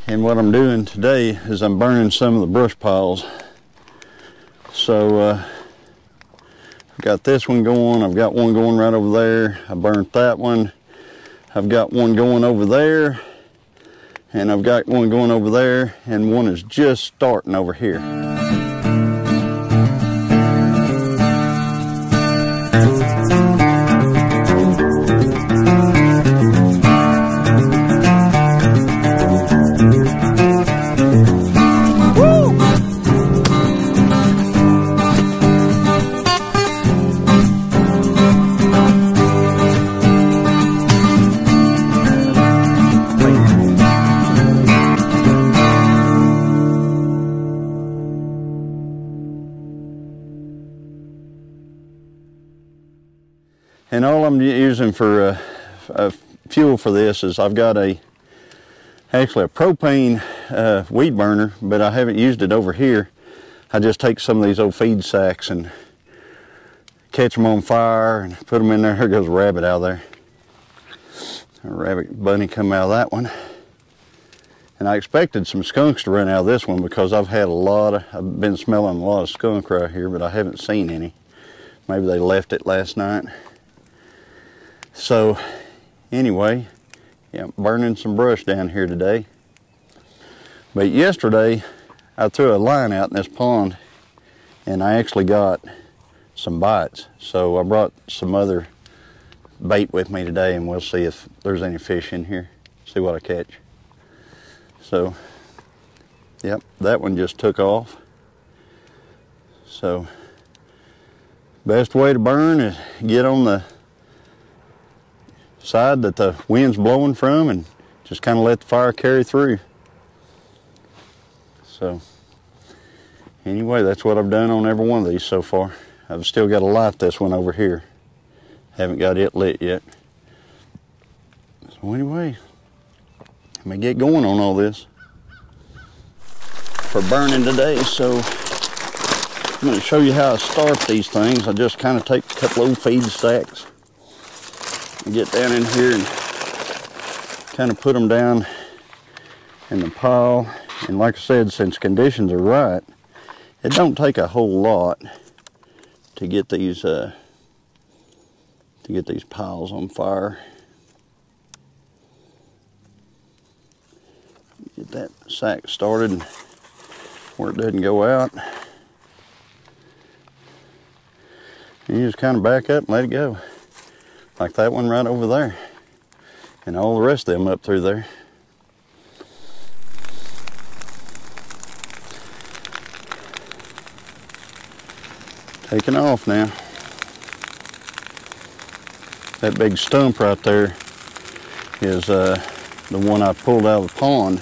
And what I'm doing today is I'm burning some of the brush piles. So I've got this one going, I've got one going right over there. I burnt that one. I've got one going over there, and I've got one going over there, and one is just starting over here. And all I'm using for fuel for this is I've got actually a propane weed burner, but I haven't used it over here. I just take some of these old feed sacks and catch them on fire and put them in there. There goes a rabbit out there. A rabbit bunny come out of that one. And I expected some skunks to run out of this one because I've been smelling a lot of skunk right here, but I haven't seen any. Maybe they left it last night. So anyway, yeah, burning some brush down here today. But yesterday I threw a line out in this pond and I actually got some bites. So I brought some other bait with me today and we'll see if there's any fish in here. See what I catch. So, yep, that one just took off. So, best way to burn is get on the side that the wind's blowing from and just kind of let the fire carry through. So anyway, that's what I've done on every one of these so far. I've still got to light this one over here. Haven't got it lit yet. So anyway, let me get going on all this for burning today. So I'm going to show you how I start these things. I just kind of take a couple old feed stacks and get down in here and kind of put them down in the pile. And like I said, since conditions are right, it don't take a whole lot to get these piles on fire. Get that sack started where it doesn't go out. And you just kind of back up and let it go. Like that one right over there. And all the rest of them up through there. Taking off now. That big stump right there is the one I pulled out of the pond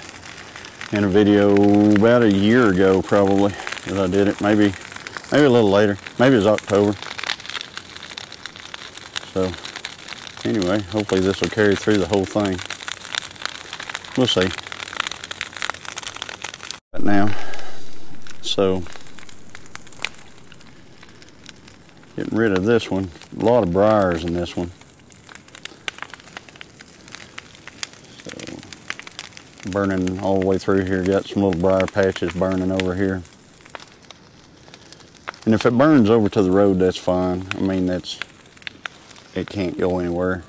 in a video about a year ago probably that I did it. Maybe a little later. Maybe it was October. So anyway, hopefully this will carry through the whole thing. We'll see. Right now, so getting rid of this one. A lot of briars in this one. So burning all the way through here. Got some little briar patches burning over here. And if it burns over to the road, that's fine. I mean, it can't go anywhere.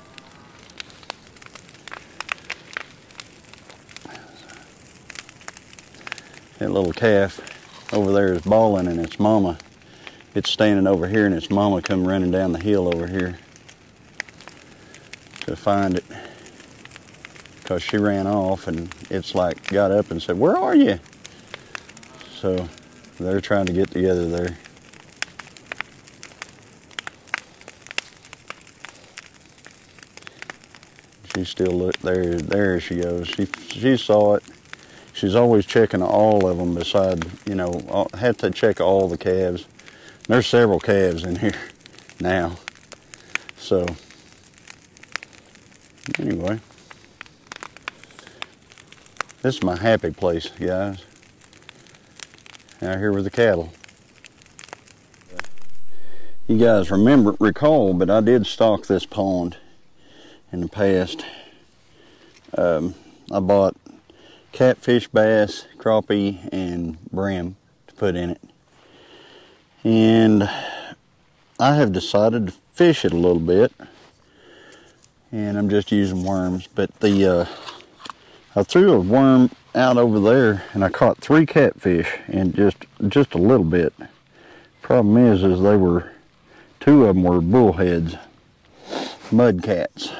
That little calf over there is bawling and its mama. It's standing over here and its mama come running down the hill over here to find it. Because she ran off and it's like got up and said, "Where are you?" So they're trying to get together there. She still looked there. There she goes. She saw it. She's always checking all of them. Beside, you know, had to check all the calves. There's several calves in here now. So anyway, this is my happy place, guys. Out here with the cattle. You guys recall, but I did stock this pond in the past. I bought catfish, bass, crappie, and brim to put in it. And I have decided to fish it a little bit, and I'm just using worms. But I threw a worm out over there, and I caught 3 catfish, and just a little bit. Problem is they were 2 of them were bullheads, mud cats.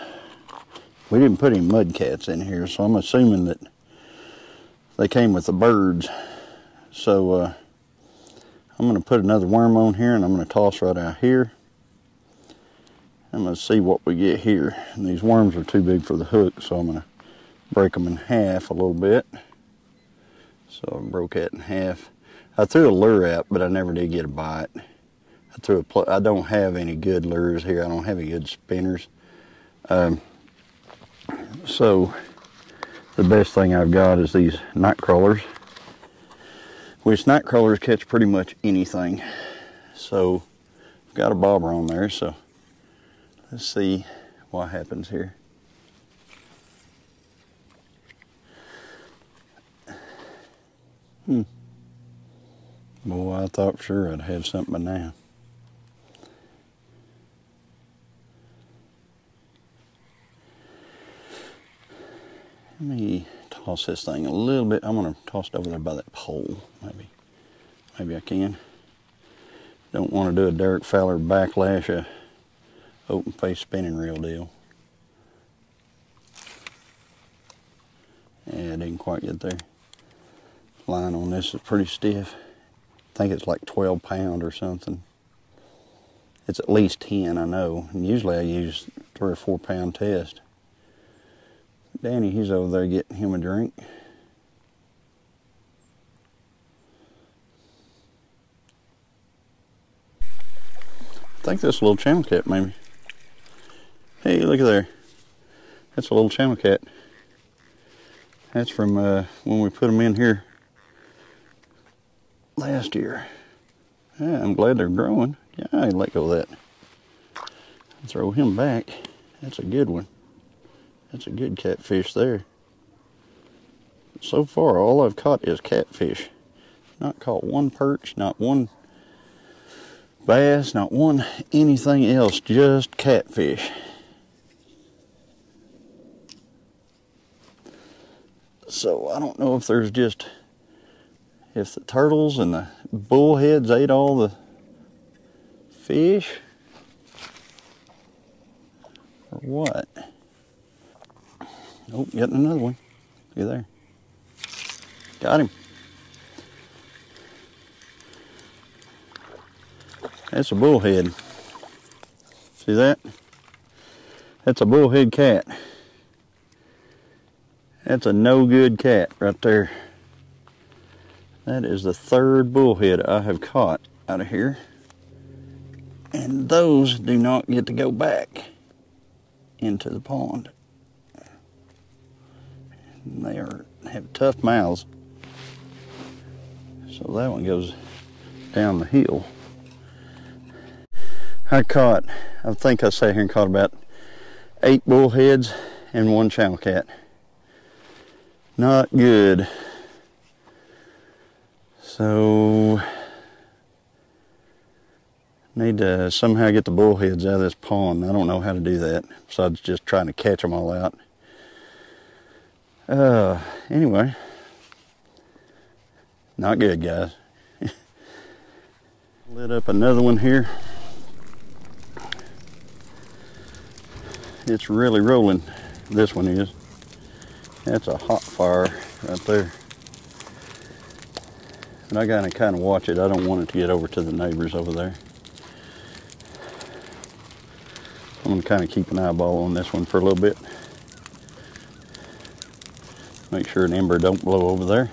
We didn't put any mud cats in here, so I'm assuming that they came with the birds. So I'm going to put another worm on here, and I'm going to toss right out here. I'm going to see what we get here. And these worms are too big for the hook, so I'm going to break them in half a little bit. So I broke that in half. I threw a lure out, but I never did get a bite. I don't have any good lures here. I don't have any good spinners. So the best thing I've got is these night crawlers, which night crawlers catch pretty much anything. So I've got a bobber on there, so let's see what happens here. Boy, I thought for sure I'd have something by now. Let me toss this thing a little bit. I'm going to toss it over there by that pole. Maybe I can. Don't want to do a Derek Fowler backlash, open face spinning reel deal. Yeah, I didn't quite get there. Line on this is pretty stiff. I think it's like 12 pound or something. It's at least 10, I know. And usually I use 3 or 4 pound test. Danny, he's over there getting him a drink. I think that's a little channel cat, maybe. Hey, look at there. That's a little channel cat. That's from when we put them in here last year. Yeah, I'm glad they're growing. Yeah, I let go of that. Throw him back. That's a good one. That's a good catfish there. So far, all I've caught is catfish. Not caught one perch, not one bass, not one anything else, just catfish. So I don't know if there's just, if the turtles and the bullheads ate all the fish or what. Oh, getting another one. Look there. Got him. That's a bullhead. See that? That's a bullhead cat. That's a no good cat right there. That is the 3rd bullhead I have caught out of here. And those do not get to go back into the pond. They have tough mouths. So that one goes down the hill. I think I sat here and caught about 8 bullheads and 1 channel cat. Not good. So need to somehow get the bullheads out of this pond. I don't know how to do that besides just trying to catch them all out. Anyway, not good, guys. Lit up another one here. It's really rolling. This one is. That's a hot fire right there. And I gotta kind of watch it. I don't want it to get over to the neighbors over there. I'm gonna kind of keep an eyeball on this one for a little bit. Make sure an ember don't blow over there.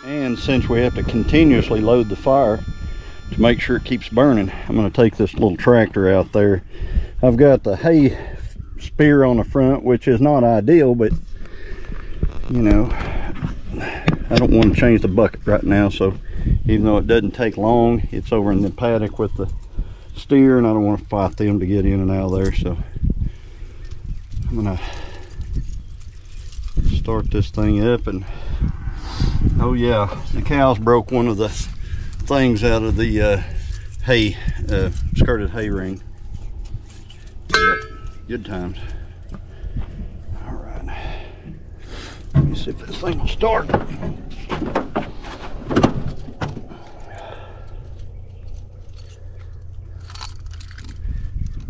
And since we have to continuously load the fire to make sure it keeps burning, I'm going to take this little tractor out there. I've got the hay spear on the front, which is not ideal, but you know, I don't want to change the bucket right now, so even though it doesn't take long, it's over in the paddock with the steer, and I don't want to fight them to get in and out of there, so I'm gonna start this thing up. And oh yeah, the cows broke one of the things out of the hay, skirted hay ring. Yep, good times. All right, let me see if this thing will start.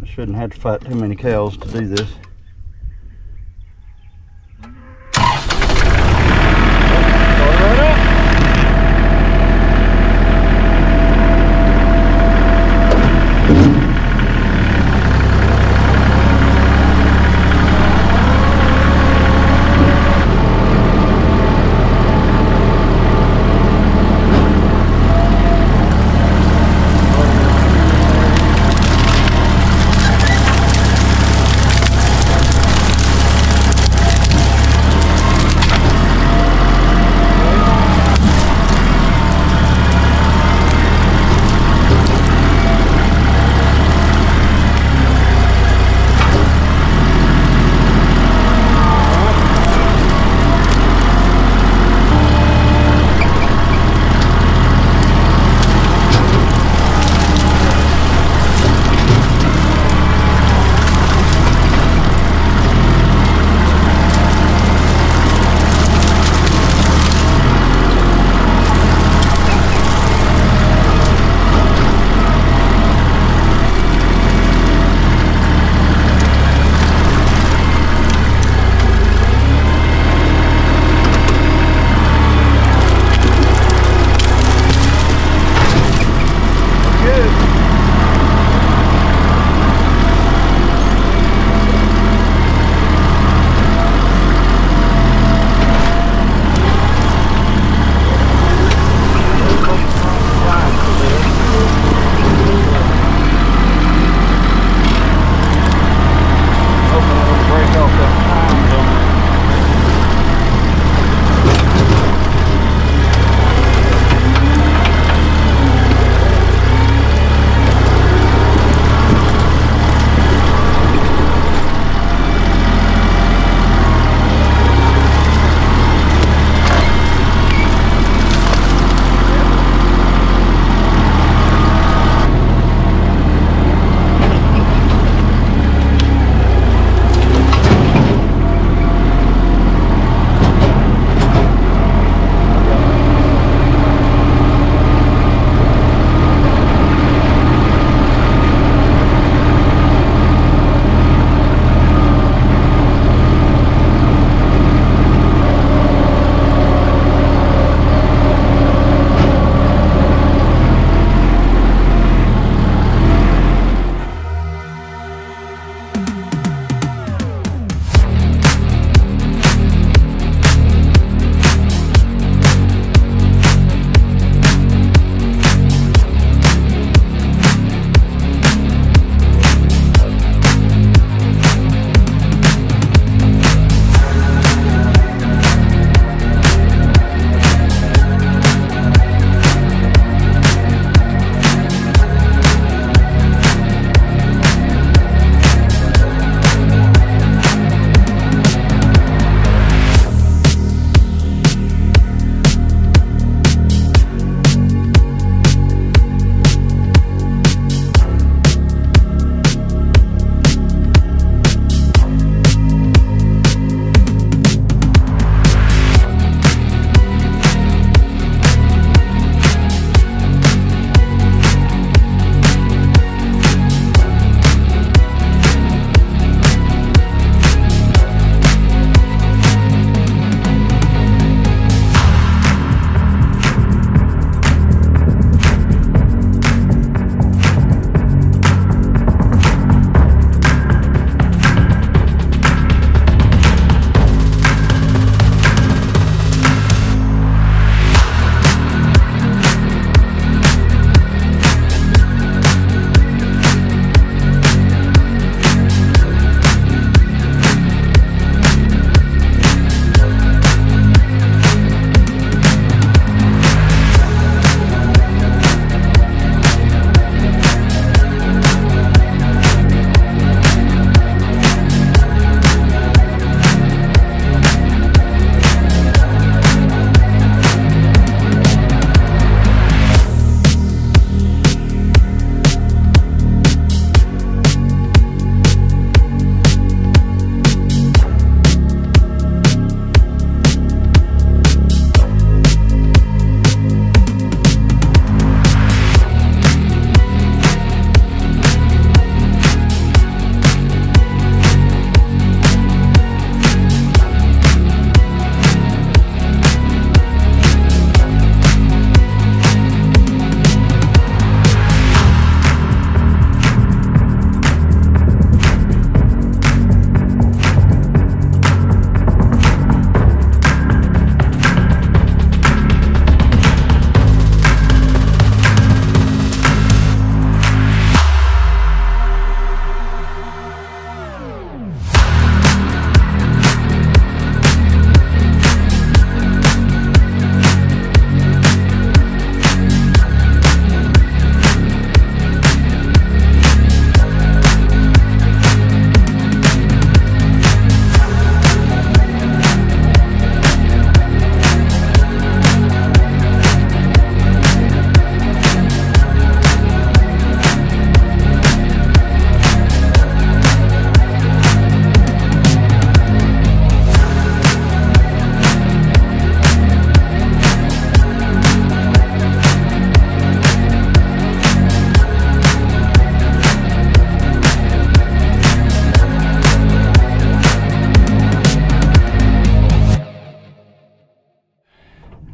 I shouldn't have to fight too many cows to do this.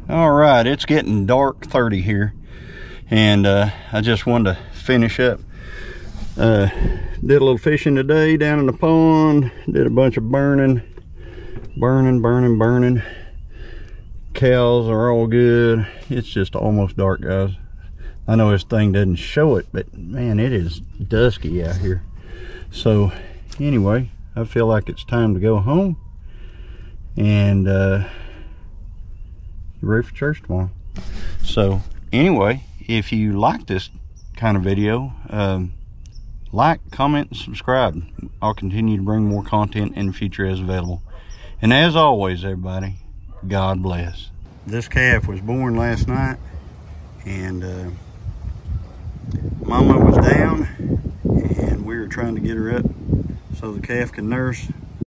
All right, it's getting dark 30 here, and I just wanted to finish up. Did a little fishing today down in the pond. Did a bunch of burning. Cows are all good. It's just almost dark, guys. I know this thing doesn't show it, but man, it is dusky out here. So anyway, I feel like it's time to go home, and ready for church tomorrow. So anyway, if you like this kind of video, like, comment, and subscribe. I'll continue to bring more content in the future as available. And as always, everybody, God bless. This calf was born last night, and Mama was down, and we were trying to get her up so the calf can nurse.